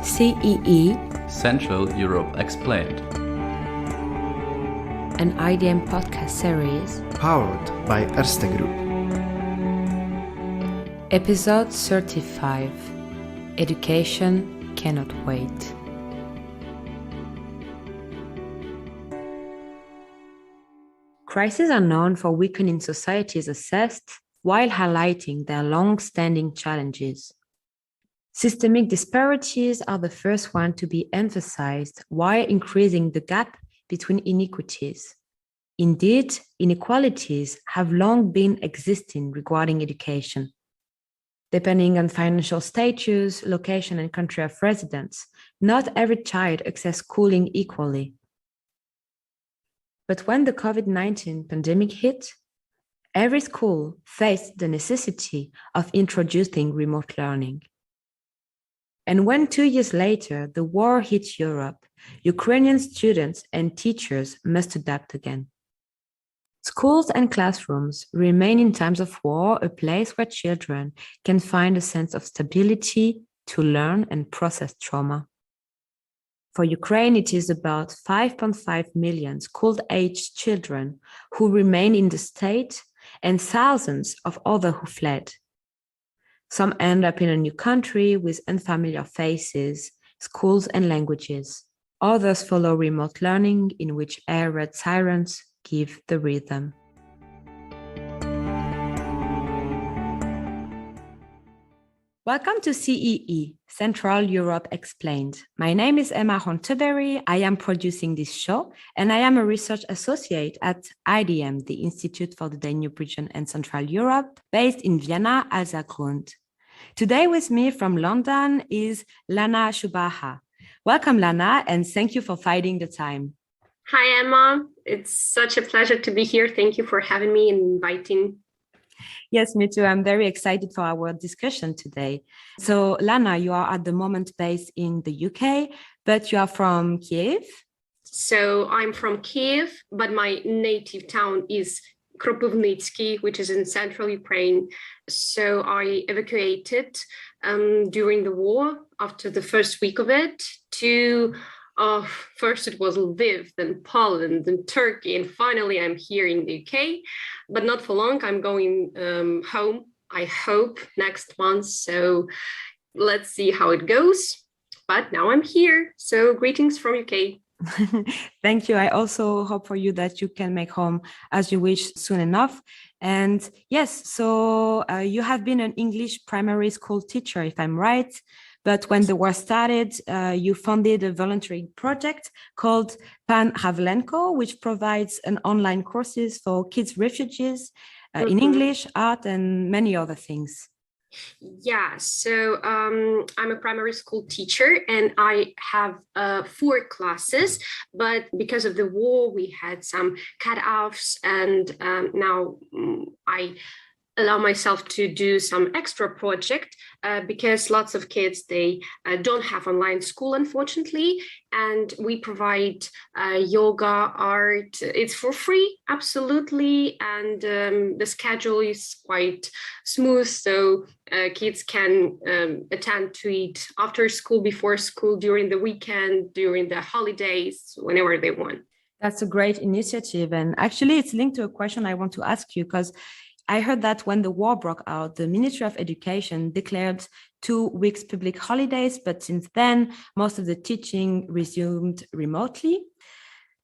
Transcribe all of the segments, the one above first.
CEE, Central Europe Explained, an IDM podcast series, powered by Erste Group. Episode 35, Education Cannot Wait. Crises are known for weakening societies assessed while highlighting their long-standing challenges. Systemic disparities are the first one to be emphasized while increasing the gap between inequities. Indeed, inequalities have long been existing regarding education. Depending on financial status, location, and country of residence, not every child accesses schooling equally. But when the COVID-19 pandemic hit, every school faced the necessity of introducing remote learning. And when 2 years later, the war hit Europe, Ukrainian students and teachers must adapt again. Schools and classrooms remain in times of war a place where children can find a sense of stability to learn and process trauma. For Ukraine, it is about 5.5 million school-aged children who remain in the state and thousands of others who fled. Some end up in a new country with unfamiliar faces, schools, and languages. Others follow remote learning in which air raid sirens give the rhythm. Welcome to CEE, Central Europe Explained. My name is Emma Honteberie. I am producing this show, and I am a research associate at IDM, the Institute for the Danube Region and Central Europe, based in Vienna, Alsace-Grund. Today with me from London is Lana Chubakha. Welcome, Lana, and thank you for finding the time. Hi, Emma. It's such a pleasure to be here. Thank you for having me and inviting. Yes, me too. I'm very excited for our discussion today. So, Lana, you are at the moment based in the UK, but you are from Kyiv. So I'm from Kyiv, but my native town is Kropivnitsky, which is in central Ukraine. So I evacuated during the war after the first week of it to first it was Lviv, then Poland, then Turkey, and finally I'm here in the UK, but not for long. I'm going home, I hope, next month. So let's see how it goes. But now I'm here. So greetings from UK. Thank you. I also hope for you that you can make home as you wish soon enough. And yes, so you have been an English primary school teacher, if I'm right. But when the war started, you funded a voluntary project called Pan Havlenko, which provides an online courses for kids refugees in English, art, and many other things. Yeah, so I'm a primary school teacher and I have 4 classes, but because of the war, we had some cut-offs, and now I allow myself to do some extra project because lots of kids, they don't have online school, unfortunately, and we provide yoga, art. It's for free, absolutely, and the schedule is quite smooth, so kids can attend to it after school, before school, during the weekend, during the holidays, whenever they want. That's a great initiative, and actually it's linked to a question I want to ask you, because I heard that when the war broke out, the Ministry of Education declared 2 weeks public holidays, but since then, most of the teaching resumed remotely.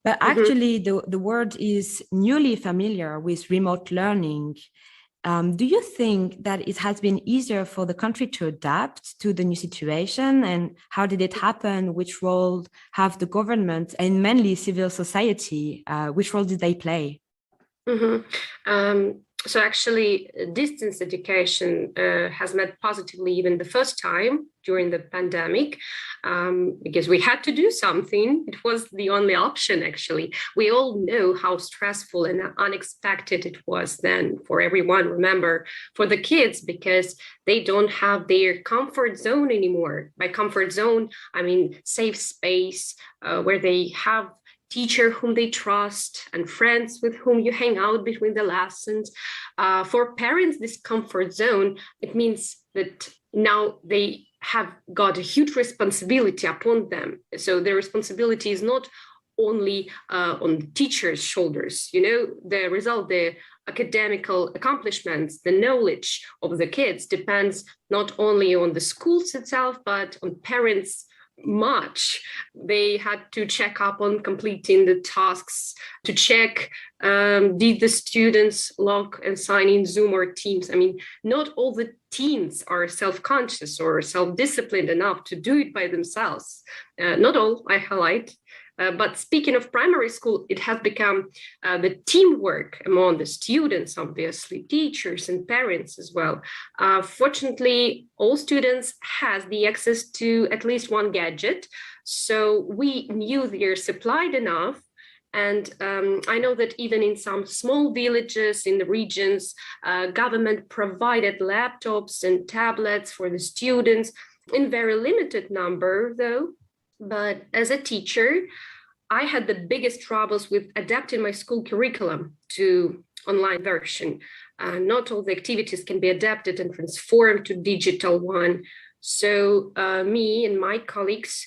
But actually, the word is newly familiar with remote learning. Do you think that it has been easier for the country to adapt to the new situation? And how did it happen? Which role have the government and mainly civil society, which role did they play? So actually, distance education has met positively even the first time during the pandemic, because we had to do something. It was the only option, actually. We all know how stressful and unexpected it was then for everyone. Remember, for the kids, because they don't have their comfort zone anymore. By comfort zone, I mean safe space where they have teacher whom they trust and friends with whom you hang out between the lessons. For parents, this comfort zone, it means that now they have got a huge responsibility upon them. So the responsibility is not only on the teachers' shoulders. The academical accomplishments, the knowledge of the kids depends not only on the schools itself, but on parents much. They had to check up on completing the tasks, to check did the students log and sign in Zoom or Teams. I mean, not all the teens are self-conscious or self-disciplined enough to do it by themselves. Not all, I highlight. But speaking of primary school, it has become the teamwork among the students, obviously, teachers and parents as well. Fortunately, all students has the access to at least one gadget. So we knew they're supplied enough. And I know that even in some small villages in the regions, government provided laptops and tablets for the students in very limited number, though. But as a teacher, I had the biggest troubles with adapting my school curriculum to online version. Not all the activities can be adapted and transformed to digital one. So me and my colleagues,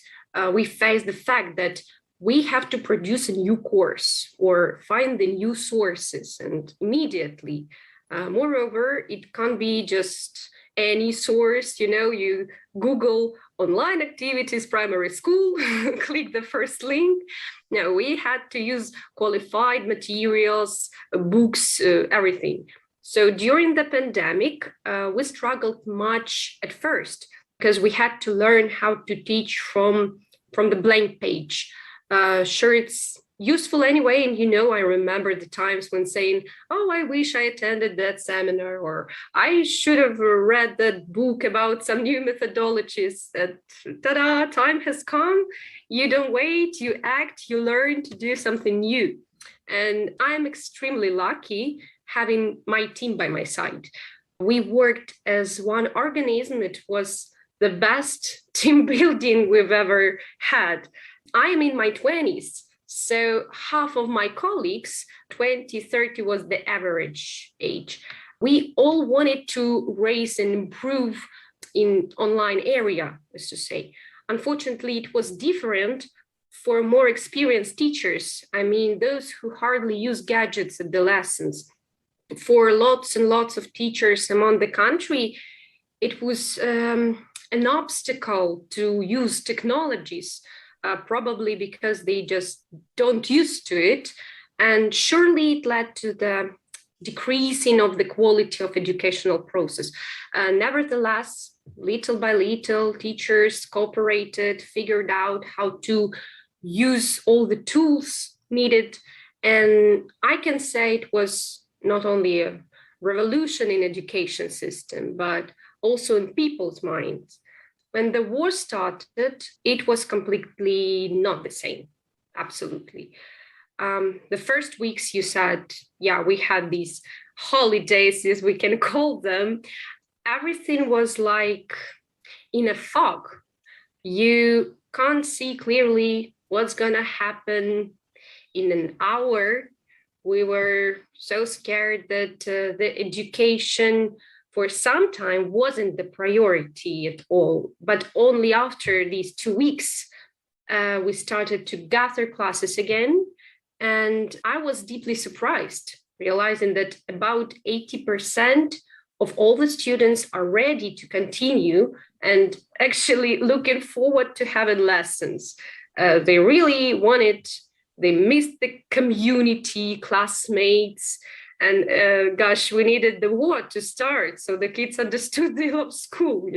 we faced the fact that we have to produce a new course or find the new sources and immediately. Moreover, it can't be just any source, you Google online activities, primary school, click the first link. No, we had to use qualified materials, books, everything. So during the pandemic, we struggled much at first because we had to learn how to teach from the blank page. Sure, it's useful anyway. And, I remember the times when saying, oh, I wish I attended that seminar, or I should have read that book about some new methodologies. And ta-da, time has come. You don't wait, you act, you learn to do something new. And I'm extremely lucky having my team by my side. We worked as one organism. It was the best team building we've ever had. I'm in my 20s. So half of my colleagues, 20, 30 was the average age. We all wanted to raise and improve in online area, as to say. Unfortunately, it was different for more experienced teachers. I mean, those who hardly use gadgets at the lessons. For lots and lots of teachers among the country, it was an obstacle to use technologies. Probably because they just don't used to it. And surely it led to the decreasing of the quality of educational process. Nevertheless, little by little, teachers cooperated, figured out how to use all the tools needed. And I can say it was not only a revolution in education system, but also in people's minds. When the war started, it was completely not the same. Absolutely. The first weeks you said, yeah, we had these holidays, as we can call them. Everything was like in a fog. You can't see clearly what's going to happen in an hour. We were so scared that the education for some time wasn't the priority at all, but only after these 2 weeks, we started to gather classes again. And I was deeply surprised, realizing that about 80% of all the students are ready to continue and actually looking forward to having lessons. They really wanted, they missed the community, classmates, and gosh, we needed the war to start. So the kids understood they love school,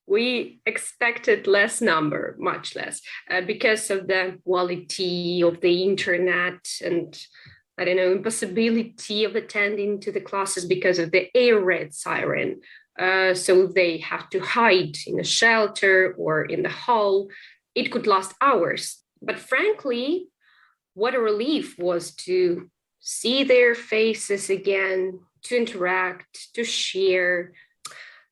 We expected less number, much less, because of the quality of the internet and, impossibility of attending to the classes because of the air raid siren. So they have to hide in a shelter or in the hall. It could last hours. But frankly, what a relief was to see their faces again, to interact, to share.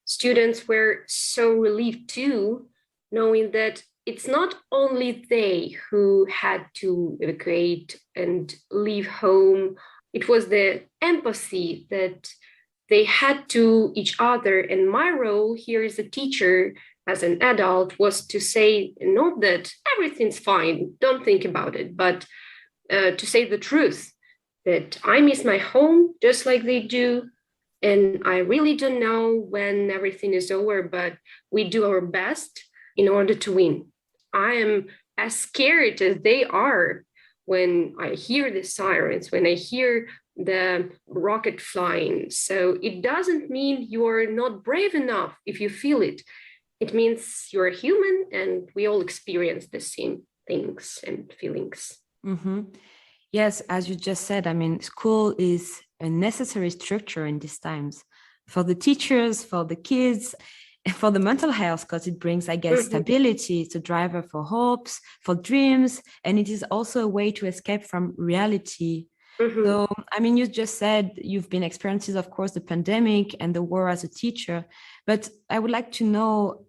Students were so relieved too, knowing that it's not only they who had to evacuate and leave home. It was the empathy that they had to each other. And my role here as a teacher as an adult was to say, not that everything's fine, don't think about it, but to say the truth, that I miss my home just like they do. And I really don't know when everything is over, but we do our best in order to win. I am as scared as they are when I hear the sirens, when I hear the rocket flying. So it doesn't mean you're not brave enough if you feel it. It means you're a human and we all experience the same things and feelings. Mm-hmm. Yes, as you just said, I mean, school is a necessary structure in these times for the teachers, for the kids, and for the mental health, because it brings, I guess, stability. It's a driver for hopes, for dreams, and it is also a way to escape from reality. So, I mean, you just said you've been experiencing, of course, the pandemic and the war as a teacher, but I would like to know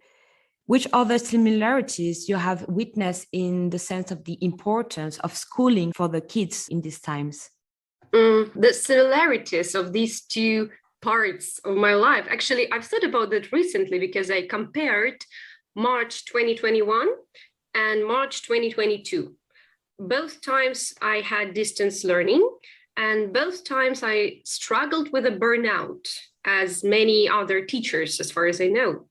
which other similarities you have witnessed in the sense of the importance of schooling for the kids in these times? The similarities of these two parts of my life. Actually, I've thought about that recently because I compared March 2021 and March 2022. Both times I had distance learning, and both times I struggled with a burnout, as many other teachers, as far as I know.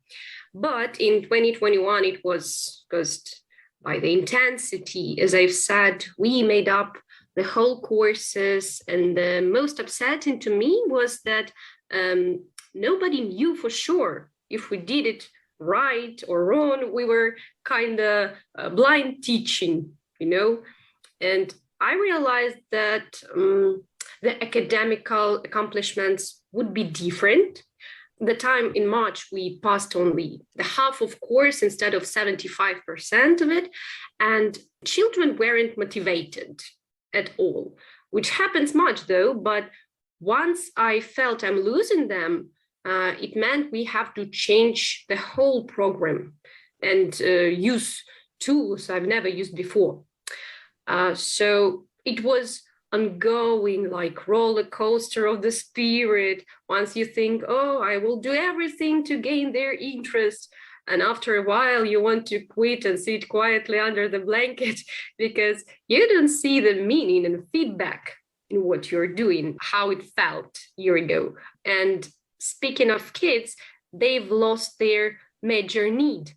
But in 2021, it was caused by the intensity. As I've said, we made up the whole courses. And the most upsetting to me was that nobody knew for sure if we did it right or wrong. We were kind of blind teaching, you know. And I realized that the academical accomplishments would be different. The time in March, we passed only the half of course instead of 75% of it. And children weren't motivated at all, which happens much though. But once I felt I'm losing them, it meant we have to change the whole program and use tools I've never used before. So it was ongoing, like roller coaster of the spirit. Once you think, oh, I will do everything to gain their interest. And after a while, you want to quit and sit quietly under the blanket because you don't see the meaning and feedback in what you're doing, how it felt a year ago. And speaking of kids, they've lost their major need,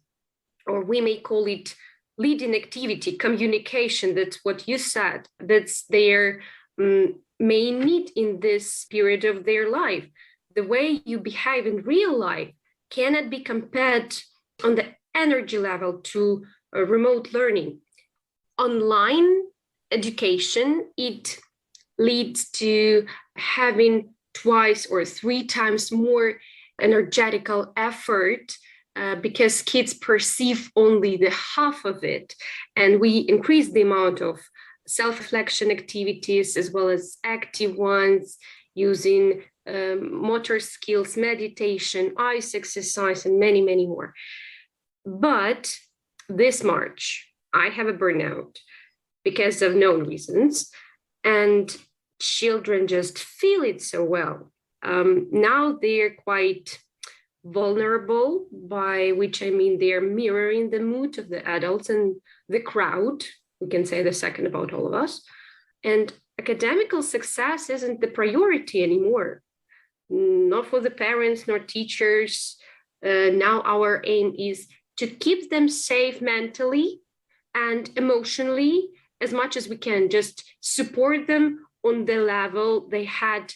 or we may call it leading activity, communication. That's what you said. That's their main need in this period of their life. The way you behave in real life cannot be compared on the energy level to remote learning. Online education, it leads to having twice or three times more energetical effort because kids perceive only the half of it. And we increase the amount of self-reflection activities as well as active ones using motor skills, meditation, ice exercise, and many, many more. But this March, I have a burnout because of known reasons, and children just feel it so well. Now they're quite vulnerable, by which I mean they're mirroring the mood of the adults and the crowd. We can say the second about all of us. And academical success isn't the priority anymore, not for the parents nor teachers. Now our aim is to keep them safe mentally and emotionally as much as we can, just support them on the level they had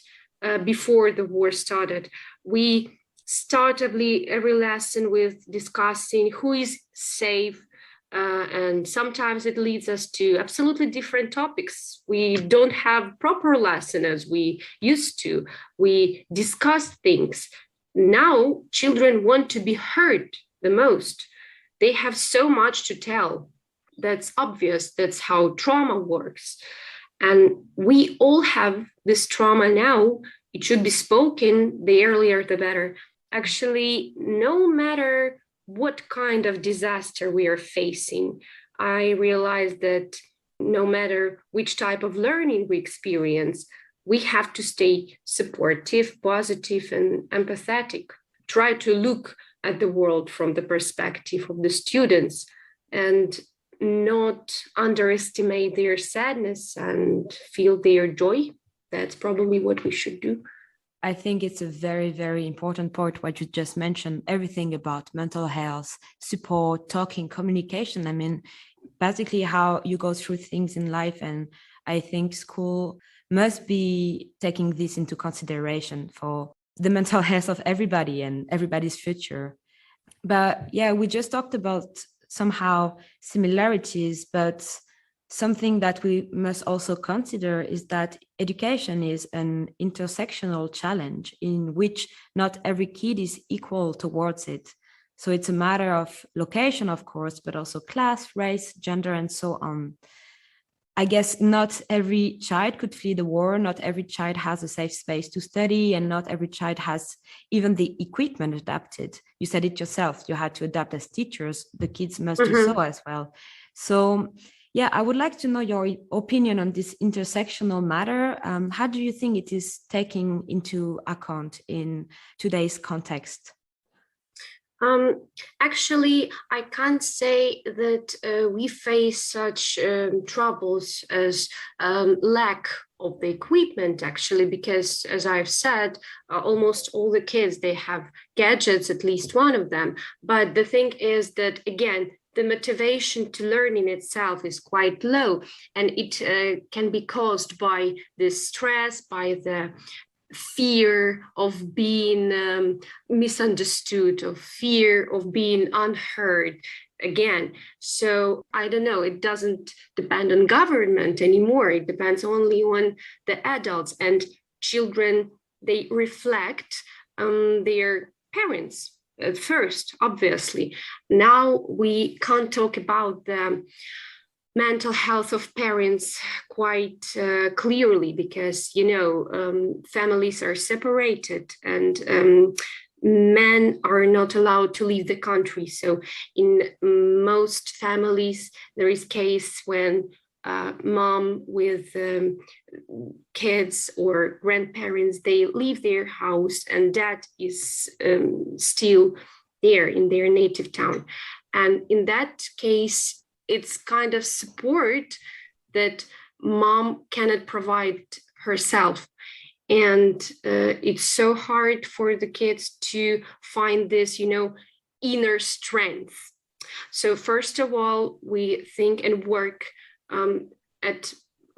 before the war started. We start every lesson with discussing who is safe, and sometimes it leads us to absolutely different topics. We don't have proper lesson as we used to. We discuss things. Now children want to be heard the most. They have so much to tell. That's obvious. That's how trauma works. And we all have this trauma now. It should be spoken, the earlier the better. Actually, no matter what kind of disaster we are facing, I realize that no matter which type of learning we experience, we have to stay supportive, positive, and empathetic. Try to look at the world from the perspective of the students and not underestimate their sadness and feel their joy. That's probably what we should do. I think it's a very, very important point what you just mentioned, everything about mental health, support, talking, communication. I mean, basically how you go through things in life. And I think school must be taking this into consideration for the mental health of everybody and everybody's future. But yeah, we just talked about somehow similarities, but something that we must also consider is that education is an intersectional challenge in which not every kid is equal towards it. So it's a matter of location, of course, but also class, race, gender, and so on. I guess not every child could flee the war, not every child has a safe space to study, and not every child has even the equipment adapted. You said it yourself, you had to adapt as teachers, the kids must do so as well. So yeah, I would like to know your opinion on this intersectional matter. How do you think it is taken into account in today's context? Actually, I can't say that we face such troubles as lack of the equipment, actually, because as I've said, almost all the kids, they have gadgets, at least one of them. But the thing is that, again, the motivation to learn in itself is quite low, and it can be caused by the stress, by the fear of being misunderstood, of fear of being unheard again. So I don't know, it doesn't depend on government anymore. It depends only on the adults, and children, they reflect their parents at first, obviously. Now we can't talk about the mental health of parents quite clearly because, families are separated and men are not allowed to leave the country. So in most families, there is case when mom with kids or grandparents, they leave their house and dad is still there in their native town. And in that case, it's kind of support that mom cannot provide herself. And it's so hard for the kids to find this, inner strength. So first of all, we think and work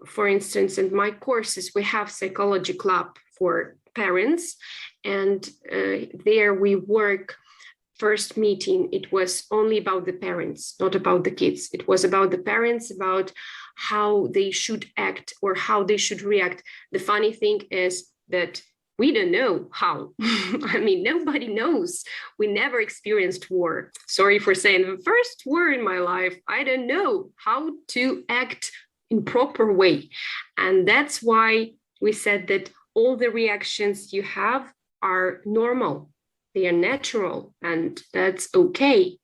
for instance, in my courses, we have psychology club for parents. And there we work. First meeting, it was only about the parents, not about the kids. It was about the parents, about how they should act or how they should react. The funny thing is that we don't know how. I mean, nobody knows. We never experienced war. Sorry for saying the first war in my life. I don't know how to act in proper way. And that's why we said that all the reactions you have are normal. They are natural, and that's okay.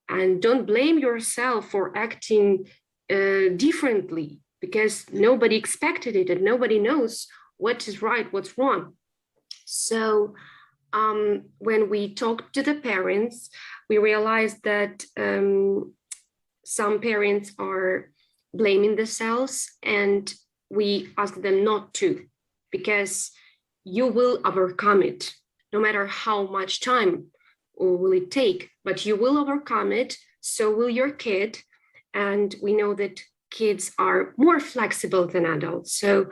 And don't blame yourself for acting differently because nobody expected it and nobody knows what is right, what's wrong. So when we talked to the parents, we realized that some parents are blaming themselves, and we asked them not to, because you will overcome it. No matter how much time will it take, but you will overcome it, so will your kid. And we know that kids are more flexible than adults. So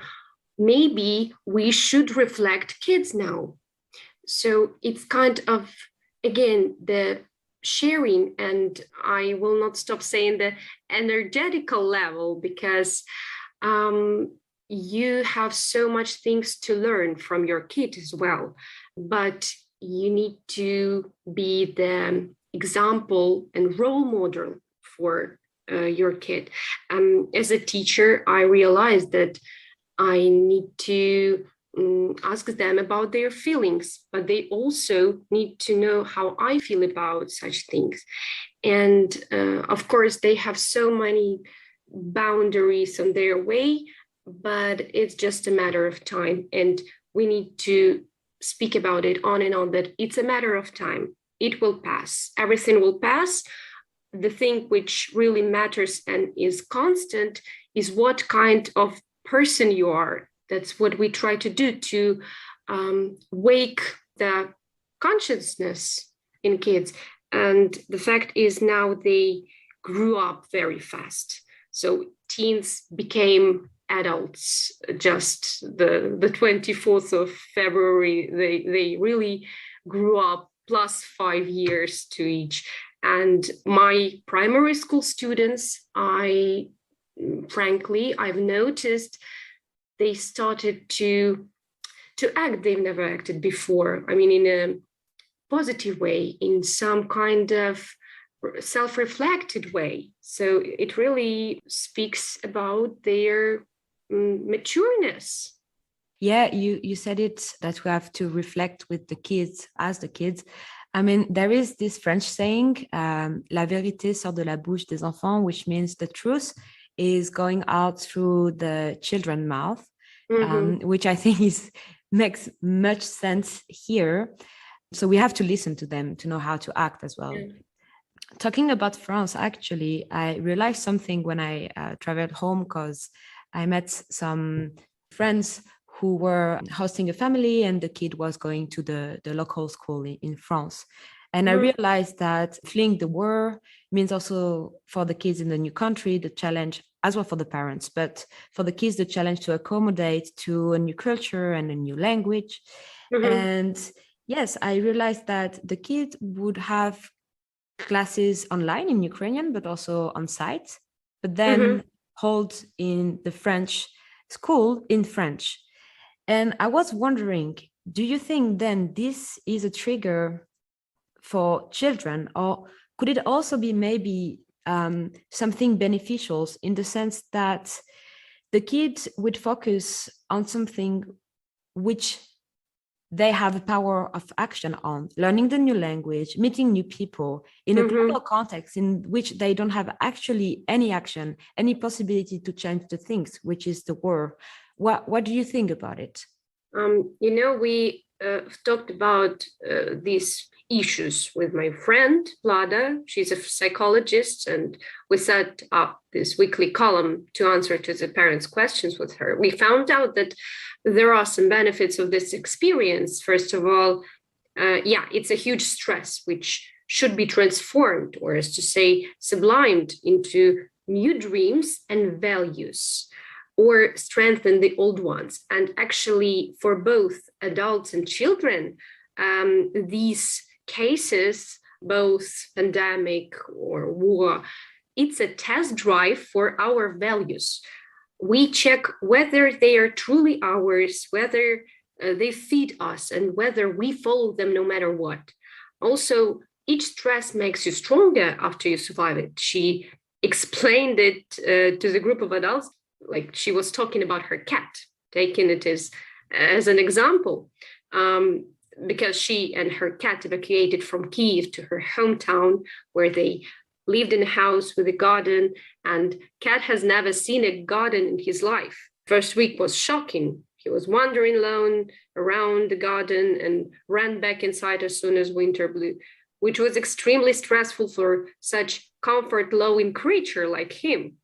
maybe we should reflect kids now. So it's kind of, again, the sharing, and I will not stop saying the energetical level, because you have so much things to learn from your kid as well, but you need to be the example and role model for your kid. As a teacher, I realized that I need to ask them about their feelings, but they also need to know how I feel about such things. And of course, they have so many boundaries on their way, but it's just a matter of time. And we need to speak about it on and on, that it's a matter of time. it will pass. Everything will pass. The thing which really matters and is constant is what kind of person you are. That's what we try to do, to wake the consciousness in kids. And the fact is now they grew up very fast. So teens became adults just the 24th of February. They really grew up +5 years to each. And my primary school students, frankly, I've noticed they started to act they've never acted before. I mean, in a positive way, in some kind of self-reflected way. So it really speaks about their matureness. Yeah, you said it, that we have to reflect with the kids, as the kids. I mean, there is this French saying, la vérité sort de la bouche des enfants, which means the truth is going out through the children's mouth, which I think makes much sense here. So we have to listen to them to know how to act as well. Yeah. Talking about France, actually, I realized something when I traveled home, because I met some friends who were hosting a family and the kid was going to the local school in France. And I realized that fleeing the war means also for the kids in the new country, the challenge, as well for the parents, but for the kids, the challenge to accommodate to a new culture and a new language. And yes, I realized that the kid would have classes online in Ukrainian, but also on site, but then hold in the French school in French. And I was wondering, do you think then this is a trigger for children, or could it also be maybe something beneficial in the sense that the kids would focus on something which they have a power of action on, learning the new language, meeting new people in a global context in which they don't have actually any action, any possibility to change the things, which is the war. What do you think about it? We talked about these issues with my friend, Lada. She's a psychologist, and we set up this weekly column to answer to the parents' questions with her. We found out that there are some benefits of this experience. First of all, it's a huge stress, which should be transformed, or as to say, sublimed into new dreams and values, or strengthen the old ones. And actually, for both adults and children, these cases, both pandemic or war, it's a test drive for our values. We check whether they are truly ours, whether they feed us, and whether we follow them no matter what. Also, each stress makes you stronger after you survive it. She explained it to the group of adults, like she was talking about her cat, taking it as an example, because she and her cat evacuated from Kyiv to her hometown, where they lived in a house with a garden, and cat has never seen a garden in his life. First week was shocking. He was wandering alone around the garden and ran back inside as soon as winter blew, which was extremely stressful for such comfort-loving creature like him.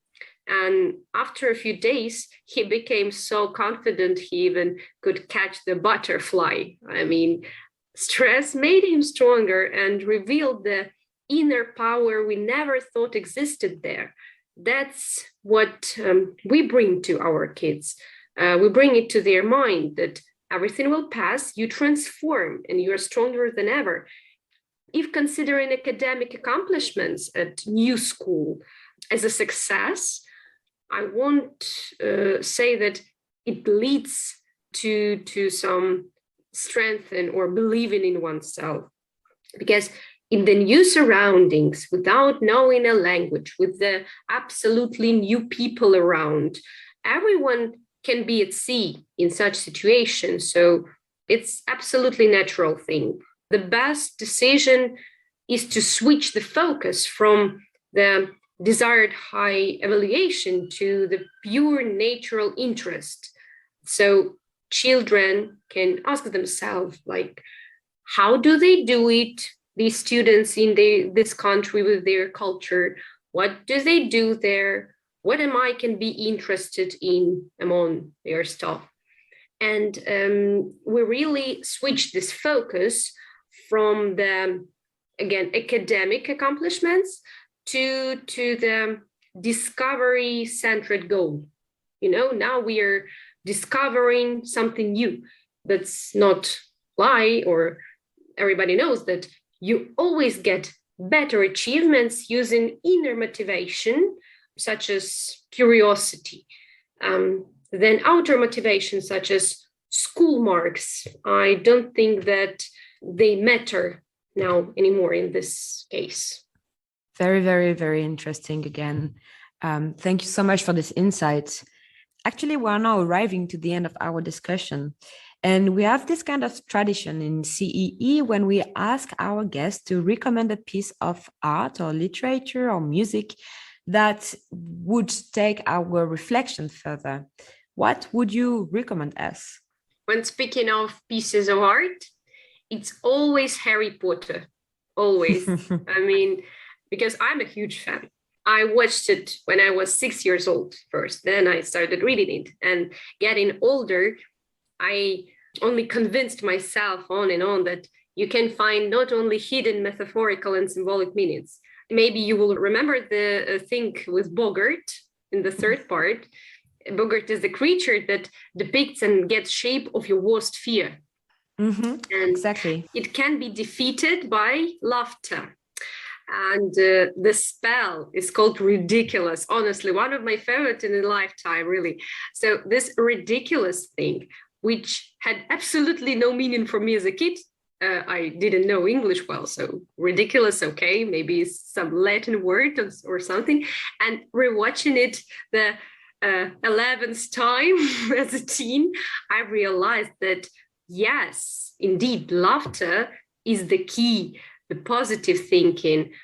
And after a few days, he became so confident he even could catch the butterfly. I mean, stress made him stronger and revealed the inner power we never thought existed there. That's what we bring to our kids. We bring it to their mind that everything will pass, you transform, and you're stronger than ever. If considering academic accomplishments at new school as a success, I won't say that it leads to some strength or believing in oneself, because in the new surroundings, without knowing a language, with the absolutely new people around, everyone can be at sea in such situations. So it's absolutely natural thing. The best decision is to switch the focus from the desired high evaluation to the pure natural interest. So children can ask themselves, like, how do they do it? these students in this country with their culture? What do they do there? What am I can be interested in among their stuff? And we really switched this focus from the, again, academic accomplishments to the discovery-centered goal. Now we are discovering something new. That's not lie, or everybody knows that you always get better achievements using inner motivation, such as curiosity, than outer motivation, such as school marks. I don't think that they matter now anymore in this case. Very, very, very interesting again. Thank you so much for this insight. Actually, we're now arriving to the end of our discussion. And we have this kind of tradition in CEE when we ask our guests to recommend a piece of art or literature or music that would take our reflection further. What would you recommend us? When speaking of pieces of art, it's always Harry Potter. Always. I mean, because I'm a huge fan. I watched it when I was 6 years old first. Then I started reading it. And getting older, I only convinced myself on and on that you can find not only hidden metaphorical and symbolic meanings. Maybe you will remember the thing with Bogart in the third part. Bogart is the creature that depicts and gets shape of your worst fear. And exactly. It can be defeated by laughter. And the spell is called ridiculous. Honestly, one of my favorites in a lifetime, really. So this ridiculous thing, which had absolutely no meaning for me as a kid. I didn't know English well, so ridiculous, okay, maybe some Latin word or something. And rewatching it the 11th time as a teen, I realized that, yes, indeed, laughter is the key. The positive thinking,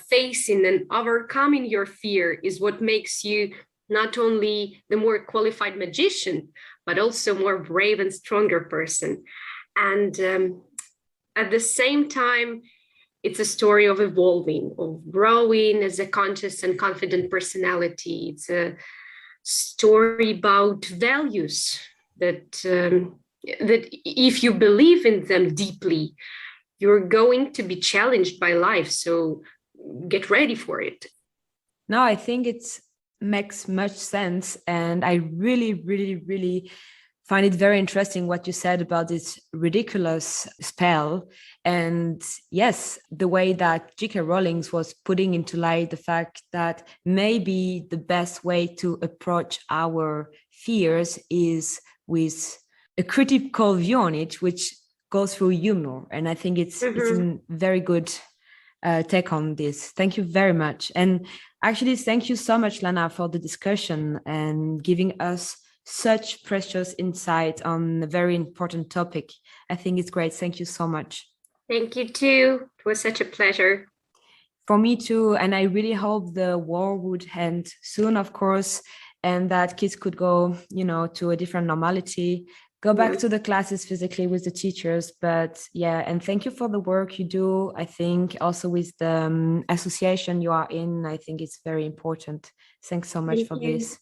facing and overcoming your fear is what makes you not only the more qualified magician, but also more brave and stronger person. And at the same time, it's a story of evolving, of growing as a conscious and confident personality. It's a story about values that if you believe in them deeply, you're going to be challenged by life. So get ready for it. No, I think it makes much sense. And I really, really, really find it very interesting what you said about this ridiculous spell. And yes, the way that J.K. Rowling was putting into light the fact that maybe the best way to approach our fears is with a critical view on it, which goes through humor. And I think it's a very good take on this. Thank you very much. And actually, thank you so much, Lana, for the discussion and giving us such precious insight on a very important topic. I think it's great. Thank you so much. Thank you too. It was such a pleasure. For me too. And I really hope the war would end soon, of course, and that kids could go, to a different normality, go back to the classes physically with the teachers. But yeah, and thank you for the work you do. I think also with the association you are in, I think it's very important. Thanks so much for this.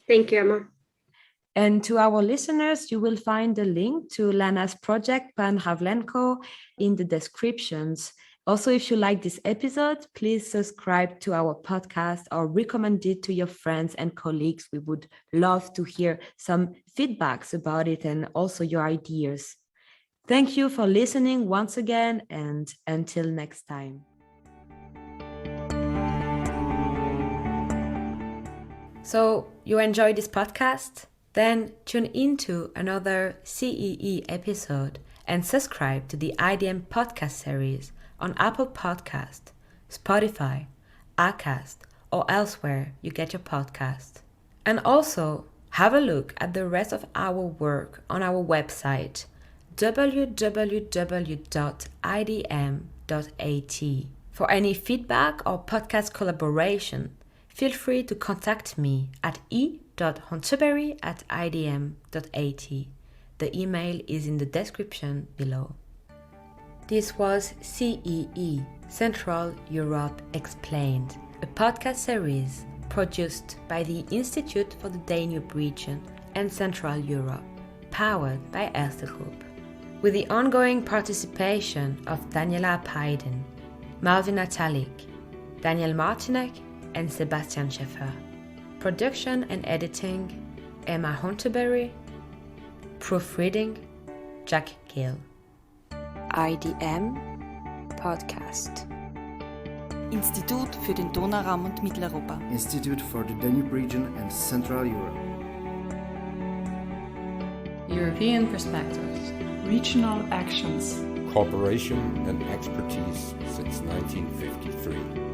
Thank you, Emma. And to our listeners, you will find the link to Lana's project, Pan Havlenko, in the descriptions. Also, if you like this episode, please subscribe to our podcast or recommend it to your friends and colleagues. We would love to hear some feedbacks about it and also your ideas. Thank you for listening once again, and until next time. So, you enjoyed this podcast? Then tune into another CEE episode and subscribe to the IDM podcast series on Apple Podcast, Spotify, Acast, or elsewhere you get your podcast. And also have a look at the rest of our work on our website www.idm.at. For any feedback or podcast collaboration, feel free to contact me at e.honteberie@idm.at. The email is in the description below. This was CEE, Central Europe Explained, a podcast series produced by the Institute for the Danube Region and Central Europe, powered by Erste Group, with the ongoing participation of Daniela Paiden, Malvin Natalik, Daniel Martinek, and Sebastian Schäfer. Production and editing, Emma Honteberie. Proofreading, Jack Gill. IDM Podcast. Institut für den Donauraum und Mitteleuropa. Institute for the Danube Region and Central Europe. European Perspectives. Regional Actions. Cooperation and expertise since 1953.